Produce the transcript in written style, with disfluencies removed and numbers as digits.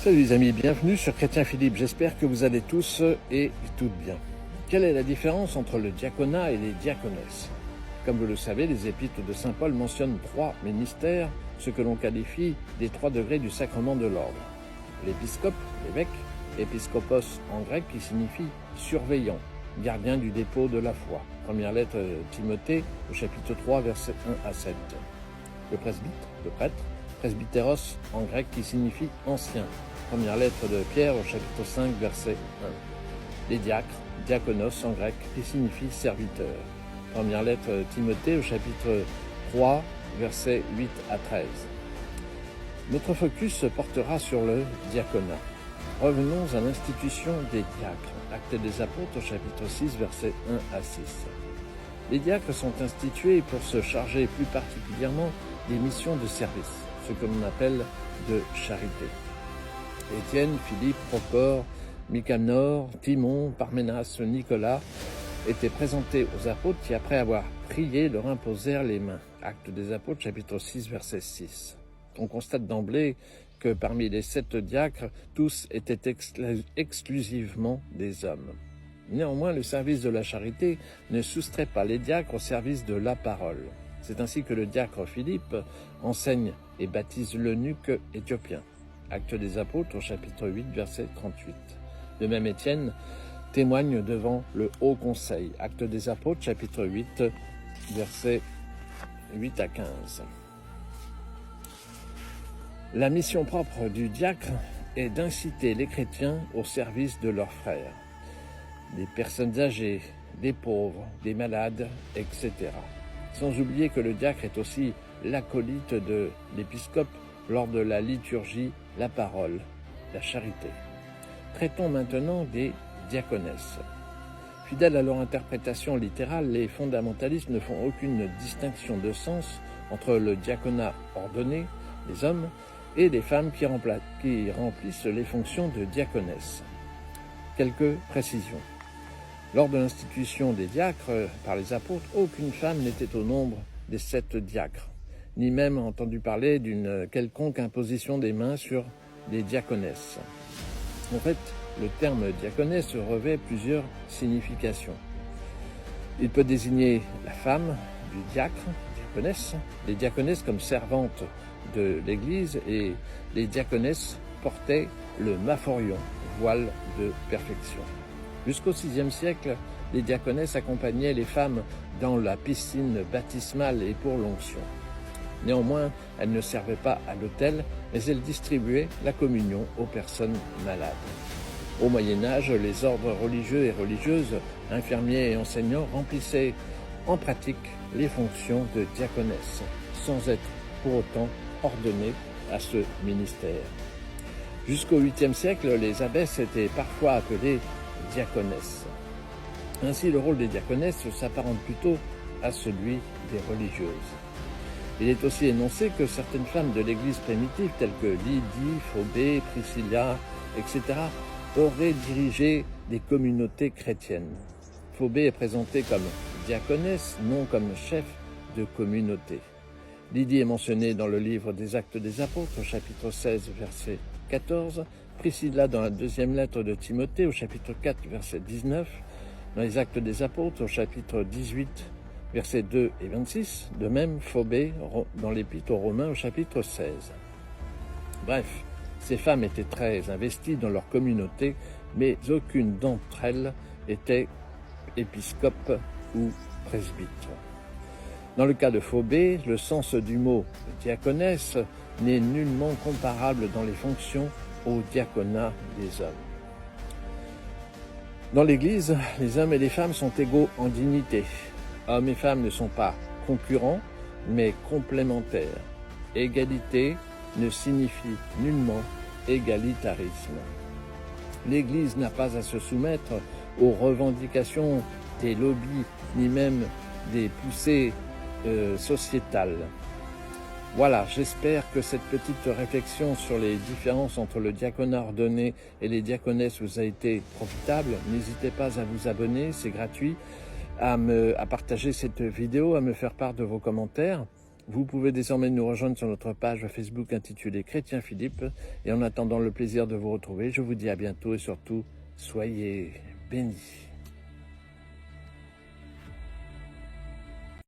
Salut les amis, bienvenue sur Chrétien Philippe, j'espère que vous allez tous et toutes bien. Quelle est la différence entre le diaconat et les diaconesses? Comme vous le savez, les épîtres de saint Paul mentionnent trois ministères, ce que l'on qualifie des 3 degrés du sacrement de l'ordre. L'épiscope, l'évêque, épiscopos en grec qui signifie surveillant, gardien du dépôt de la foi. Première lettre de Timothée au chapitre 3 versets 1 à 7. Le presbyte, le prêtre, presbytéros en grec qui signifie ancien. Première lettre de Pierre au chapitre 5 verset 1. Les diacres, diakonos en grec qui signifie serviteur. Première lettre de Timothée au chapitre 3 versets 8 à 13. Notre focus se portera sur le diaconat. Revenons à l'institution des diacres. Actes des apôtres au chapitre 6 versets 1 à 6. Les diacres sont institués pour se charger plus particulièrement des missions de service, ce que l'on appelle de charité. Étienne, Philippe, Procore, Nicanor, Timon, Parménas, Nicolas étaient présentés aux apôtres qui, après avoir prié, leur imposèrent les mains. Actes des apôtres, chapitre 6, verset 6. On constate d'emblée que parmi les 7 diacres, tous étaient exclusivement des hommes. Néanmoins, le service de la charité ne soustrait pas les diacres au service de la parole. C'est ainsi que le diacre Philippe enseigne et baptise l'eunuque éthiopien. Actes des apôtres au chapitre 8, verset 38. De même, Étienne témoigne devant le Haut Conseil. Actes des apôtres, chapitre 8, versets 8 à 15. La mission propre du diacre est d'inciter les chrétiens au service de leurs frères, des personnes âgées, des pauvres, des malades, etc. Sans oublier que le diacre est aussi l'acolyte de l'épiscope lors de la liturgie, la parole, la charité. Traitons maintenant des diaconesses. Fidèles à leur interprétation littérale, les fondamentalistes ne font aucune distinction de sens entre le diaconat ordonné, les hommes, et les femmes qui remplissent les fonctions de diaconesse. Quelques précisions. Lors de l'institution des diacres par les apôtres, aucune femme n'était au nombre des 7 diacres, ni même entendu parler d'une quelconque imposition des mains sur des diaconesses. En fait, le terme diaconesse revêt plusieurs significations. Il peut désigner la femme du diacre, diaconesse, les diaconesses comme servantes de l'Église, et les diaconesses portaient le maphorion, voile de perfection. Jusqu'au VIe siècle, les diaconesses accompagnaient les femmes dans la piscine baptismale et pour l'onction. Néanmoins, elles ne servaient pas à l'autel, mais elles distribuaient la communion aux personnes malades. Au Moyen-Âge, les ordres religieux et religieuses, infirmiers et enseignants remplissaient en pratique les fonctions de diaconesse, sans être pour autant ordonnés à ce ministère. Jusqu'au 8e siècle, les abbesses étaient parfois appelées diaconesses. Ainsi, le rôle des diaconesses s'apparente plutôt à celui des religieuses. Il est aussi énoncé que certaines femmes de l'Église primitive, telles que Lydie, Phobée, Priscilla, etc., auraient dirigé des communautés chrétiennes. Phobée est présentée comme diaconesse, non comme chef de communauté. Lydie est mentionnée dans le livre des Actes des Apôtres, au chapitre 16, verset 14, Priscilla dans la 2e lettre de Timothée, au chapitre 4, verset 19, dans les Actes des Apôtres, au chapitre 18, versets 2 et 26, de même Phobée dans l'Épître aux Romains, au chapitre 16. Bref, ces femmes étaient très investies dans leur communauté, mais aucune d'entre elles était épiscope ou presbyte. Dans le cas de Phobée, le sens du mot diaconesse n'est nullement comparable dans les fonctions au diaconat des hommes. Dans l'Église, les hommes et les femmes sont égaux en dignité. Hommes et femmes ne sont pas concurrents, mais complémentaires. Égalité ne signifie nullement égalitarisme. L'Église n'a pas à se soumettre aux revendications des lobbies, ni même des poussées sociétales. Voilà, j'espère que cette petite réflexion sur les différences entre le diaconat ordonné et les diaconesses vous a été profitable. N'hésitez pas à vous abonner, c'est gratuit, à partager cette vidéo, à me faire part de vos commentaires. Vous pouvez désormais nous rejoindre sur notre page Facebook intitulée Chrétien Philippe. Et en attendant le plaisir de vous retrouver, je vous dis à bientôt et surtout, soyez bénis.